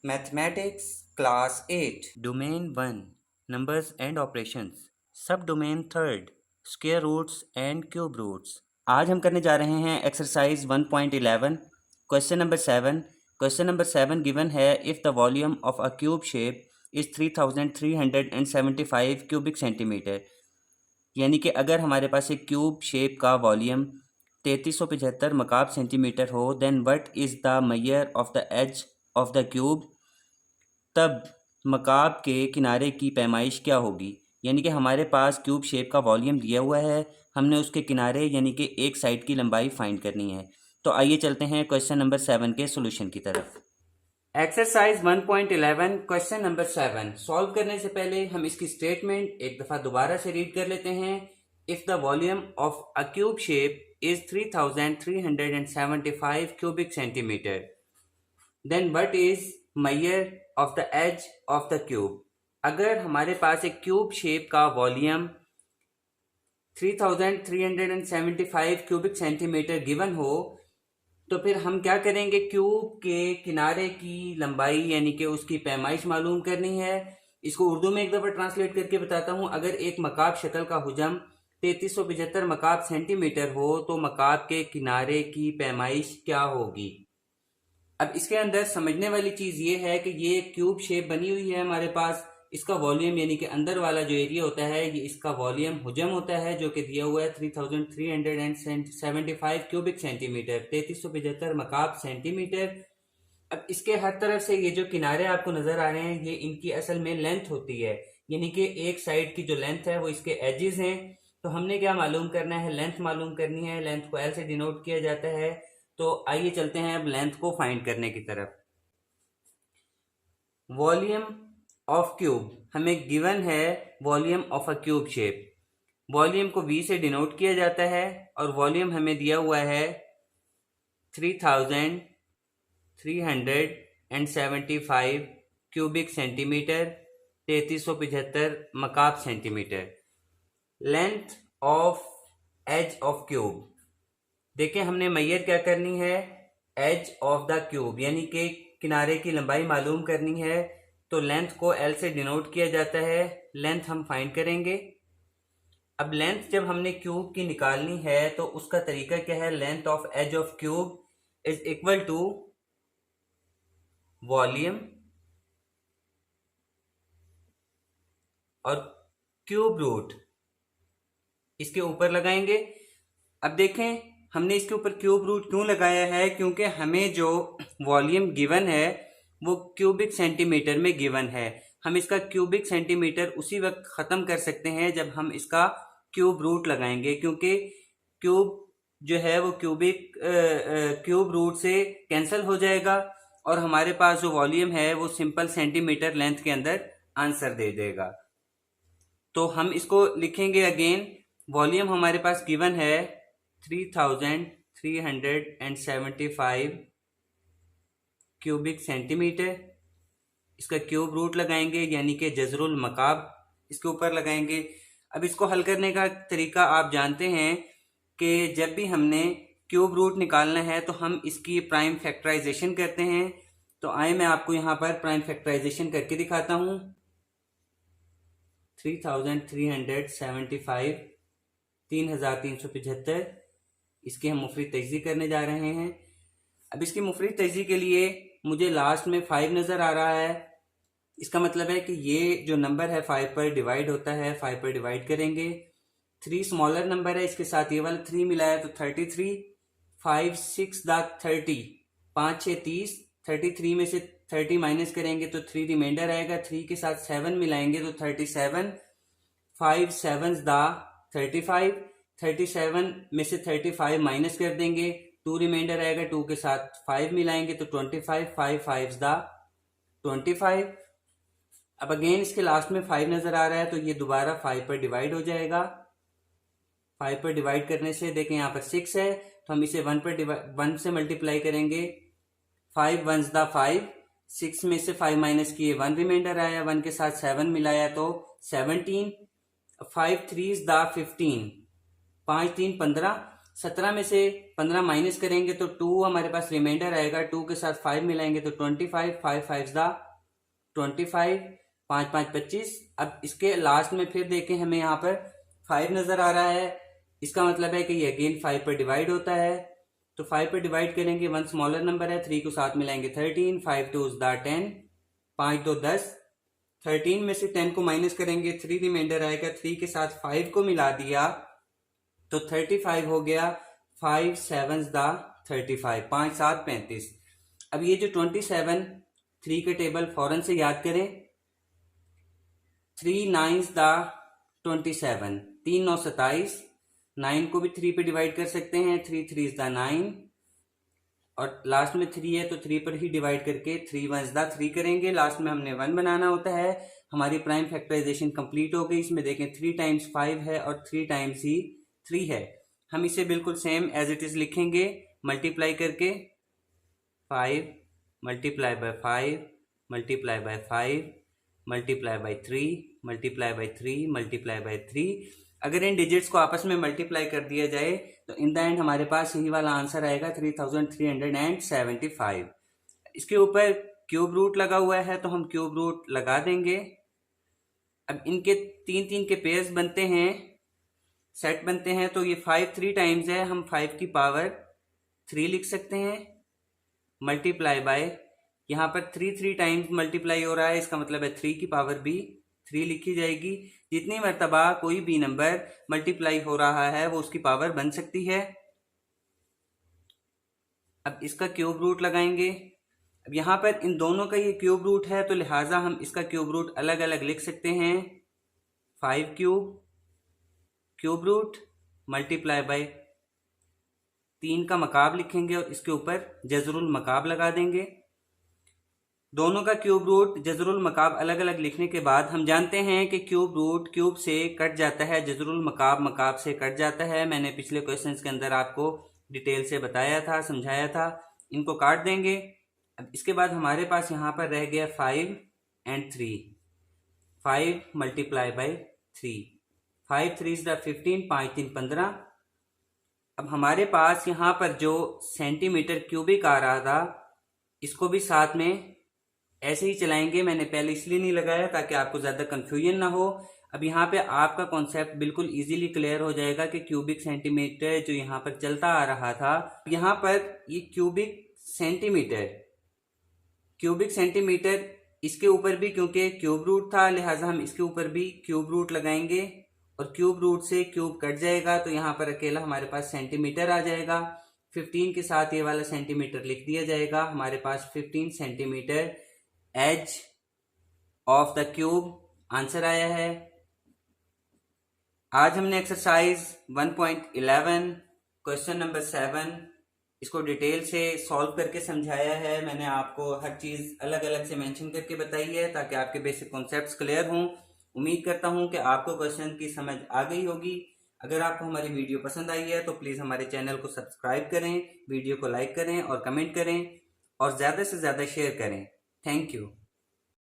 Mathematics class 8 domain 1 numbers and operations subdomain third square roots and cube roots. आज हम करने जा रहे हैं exercise 1.11 question number 7। Question number 7 given है if the volume of a cube shape is 3375 cubic centimetre. यानी कि अगर हमारे पास एक क्यूब शेप का वॉल्यूम 3375 मकाब सेंटीमीटर हो, then what is the measure of the edge of the cube, तब मकाब के किनारे की पैमाइश क्या होगी। यानी कि हमारे पास क्यूब शेप का वॉल्यूम दिया हुआ है, हमने उसके किनारे यानी कि एक साइड की लंबाई फाइंड करनी है। तो आइए चलते हैं क्वेश्चन नंबर 7 के सॉल्यूशन की तरफ। एक्सरसाइज 1.11 क्वेश्चन नंबर 7 सॉल्व करने से पहले हम इसकी स्टेटमेंट एक दफ़ा दोबारा से रीड कर लेते हैं। If the volume of a cube shape is 3375 cubic centimetre, then what is measure of the edge of the cube. अगर हमारे पास एक क्यूब शेप का वॉल्यूम 3375 क्यूबिक सेंटीमीटर गिवन हो, तो फिर हम क्या करेंगे, क्यूब के किनारे की लंबाई यानी कि उसकी पैमाइश मालूम करनी है। इसको उर्दू में एक दफ़ा ट्रांसलेट करके बताता हूँ। अगर एक मकाब शक्ल का हुजम 3375 मकाब सेंटीमीटर हो, तो मकाब के किनारे की पैमाइश क्या होगी। अब इसके अंदर समझने वाली चीज़ ये है कि ये क्यूब शेप बनी हुई है हमारे पास। इसका वॉल्यूम यानी कि अंदर वाला जो एरिया होता है, ये इसका वॉल्यूम हुजम होता है, जो कि दिया हुआ है 3375 क्यूबिक सेंटीमीटर, 3375 मकाब सेंटीमीटर। अब इसके हर तरफ से ये जो किनारे आपको नजर आ रहे हैं, ये इनकी असल में लेंथ होती है। यानी कि एक साइड की जो लेंथ है वो इसके एजेस हैं। तो हमने क्या मालूम करना है, लेंथ मालूम करनी है। लेंथ को एल से डिनोट किया जाता है। तो आइए चलते हैं अब लेंथ को फाइंड करने की तरफ। वॉल्यूम ऑफ क्यूब हमें गिवन है, volume of a cube shape. Volume को वी से डिनोट किया जाता है और वॉल्यूम हमें दिया हुआ है 3375 क्यूबिक सेंटीमीटर, 3375 मकाब centimetre. Length of edge of cube, देखिए हमने मैयर क्या करनी है, एज ऑफ द क्यूब यानी कि किनारे की लंबाई मालूम करनी है। तो लेंथ को एल से डिनोट किया जाता है। लेंथ हम फाइंड करेंगे। अब लेंथ जब हमने क्यूब की निकालनी है तो उसका तरीका क्या है, length of edge of cube is equal to volume और क्यूब रूट इसके ऊपर लगाएंगे। अब देखें हमने इसके ऊपर क्यूब रूट क्यों लगाया है, क्योंकि हमें जो वॉल्यूम गिवन है वो क्यूबिक सेंटीमीटर में गिवन है। हम इसका क्यूबिक सेंटीमीटर उसी वक्त ख़त्म कर सकते हैं जब हम इसका क्यूब रूट लगाएंगे, क्योंकि क्यूब जो है वो क्यूब रूट से कैंसिल हो जाएगा और हमारे पास जो वॉल्यूम है वो सिंपल सेंटीमीटर लेंथ के अंदर आंसर दे देगा। तो हम इसको लिखेंगे अगेन। वॉल्यूम हमारे पास गिवन है 3375 क्यूबिक सेंटीमीटर। इसका क्यूब रूट लगाएंगे यानी कि जजरुल मकाब इसके ऊपर लगाएंगे। अब इसको हल करने का तरीका आप जानते हैं कि जब भी हमने क्यूब रूट निकालना है तो हम इसकी प्राइम फैक्टराइजेशन करते हैं। तो आए मैं आपको यहाँ पर प्राइम फैक्टराइजेशन करके दिखाता हूँ। 3375 3375 इसकी हम मुफरी तजज़ी करने जा रहे हैं। अब इसकी मुफरी तजज़ी के लिए मुझे लास्ट में 5 नज़र आ रहा है। इसका मतलब है कि ये जो नंबर है 5 पर डिवाइड होता है, 5 पर डिवाइड करेंगे। 3 स्मॉलर नंबर है, इसके साथ ये वाला 3 मिलाया तो 33। 5 6 दाग 30, 5 6 30। 33 में से 30 माइनस करेंगे तो 3 रिमाइंडर आएगा। 3 के साथ 7 मिलाएंगे तो 37। 5 7 दा 35। 37 में से 35 माइनस कर देंगे, 2 रिमाइंडर आएगा। 2 के साथ 5 मिलाएंगे तो 25। 5 5 दा 25। अब अगेन इसके लास्ट में 5 नजर आ रहा है तो ये दोबारा 5 पर डिवाइड हो जाएगा। 5 पर डिवाइड करने से देखें यहाँ पर 6 है तो हम इसे 1 से मल्टीप्लाई करेंगे। 5 1 दा 5। 6 में से 5 माइनस किए 1 रिमाइंडर आया, 1 के साथ 7 मिलाया तो 17। 5 3 दा 15, 5 3 15। 17 में से 15 माइनस करेंगे तो 2 हमारे पास रिमाइंडर आएगा। 2 के साथ 5 मिलाएंगे तो 25, 5 5 दा 25, 5 5 25। अब इसके लास्ट में फिर देखें, हमें यहाँ पर 5 नजर आ रहा है, इसका मतलब है कि ये अगेन 5 पर डिवाइड होता है। तो 5 पर डिवाइड करेंगे, 1 स्मॉलर नंबर है, 3 को साथ मिलाएंगे 13, 5 2 दा 10, 5 2 10। 13 में से 10 को माइनस करेंगे, 3 रिमाइंडर आएगा, 3 के साथ 5 को मिला दिया तो 35 हो गया। 5 7 दा 35, 5 7 35। अब ये जो 27, 3 के टेबल फौरन से याद करें। 3 9 दा 27, 3 9 27। 9 को भी 3 पे डिवाइड कर सकते हैं, 3 3 दा 9, और लास्ट में 3 है तो 3 पर ही डिवाइड करके 3 1 दा 3 करेंगे। लास्ट में हमने 1 बनाना होता है। हमारी प्राइम फैक्टराइजेशन कंप्लीट हो गई। इसमें देखें 3 टाइम्स 5 है और 3 टाइम्स ही 3 है। हम इसे बिल्कुल सेम एज इट इज लिखेंगे, मल्टीप्लाई करके 5 multiply by 5 multiply by 5 multiply by 3 multiply by 3 multiply by 3। अगर इन डिजिट्स को आपस में मल्टीप्लाई कर दिया जाए तो इन द एंड हमारे पास यही वाला आंसर आएगा 3375। इसके ऊपर क्यूब रूट लगा हुआ है तो हम क्यूब रूट लगा देंगे। अब इनके 3 3 के पेयर्स बनते हैं, सेट बनते हैं, तो ये 5 3 टाइम्स है, हम 5 की पावर 3 लिख सकते हैं, मल्टीप्लाई बाय यहाँ पर 3 3 टाइम्स मल्टीप्लाई हो रहा है, इसका मतलब है 3 की पावर भी 3 लिखी जाएगी। जितनी मर्तबा कोई भी नंबर मल्टीप्लाई हो रहा है वो उसकी पावर बन सकती है। अब इसका क्यूब रूट लगाएंगे। अब यहाँ पर इन दोनों का ये क्यूब रूट है तो लिहाजा हम इसका क्यूब रूट अलग अलग लिख सकते हैं। 5 क्यूब रूट मल्टीप्लाई बाय 3 का मकाब लिखेंगे और इसके ऊपर जजरुल मकाब लगा देंगे। दोनों का क्यूब रूट जजरुल मकाब अलग अलग लिखने के बाद हम जानते हैं कि क्यूब रूट क्यूब से कट जाता है, जजरुल मकाब मकाब से कट जाता है। मैंने पिछले क्वेश्चंस के अंदर आपको डिटेल से बताया था, समझाया था। इनको काट देंगे। अब इसके बाद हमारे पास यहाँ पर रह गया 5 एंड 3। 5 मल्टीप्लाई बाय 3, 5 3 दा 15, 5 3 15। अब हमारे पास यहाँ पर जो सेंटीमीटर क्यूबिक आ रहा था इसको भी साथ में ऐसे ही चलाएंगे। मैंने पहले इसलिए नहीं लगाया ताकि आपको ज़्यादा कंफ्यूजन ना हो। अब यहाँ पे आपका कॉन्सेप्ट बिल्कुल इजीली क्लियर हो जाएगा कि क्यूबिक सेंटीमीटर जो यहाँ पर चलता आ रहा था, यहाँ पर ये क्यूबिक सेंटीमीटर इसके ऊपर भी क्योंकि क्यूब रूट था लिहाजा हम इसके ऊपर भी क्यूब रूट लगाएंगे और क्यूब रूट से क्यूब कट जाएगा तो यहाँ पर अकेला हमारे पास सेंटीमीटर आ जाएगा। 15 के साथ ये वाला सेंटीमीटर लिख दिया जाएगा। हमारे पास 15 centimetre edge of the cube answer आया है। आज हमने एक्सरसाइज 1.11 क्वेश्चन नंबर 7 इसको डिटेल से सॉल्व करके समझाया है। मैंने आपको हर चीज़ अलग अलग से मेंशन करके बताई है ताकि आपके बेसिक कॉन्सेप्ट्स क्लियर हों। उम्मीद करता हूं कि आपको क्वेश्चन की समझ आ गई होगी। अगर आपको हमारी वीडियो पसंद आई है तो प्लीज़ हमारे चैनल को सब्सक्राइब करें, वीडियो को लाइक करें और कमेंट करें और ज़्यादा से ज़्यादा शेयर करें। Thank you.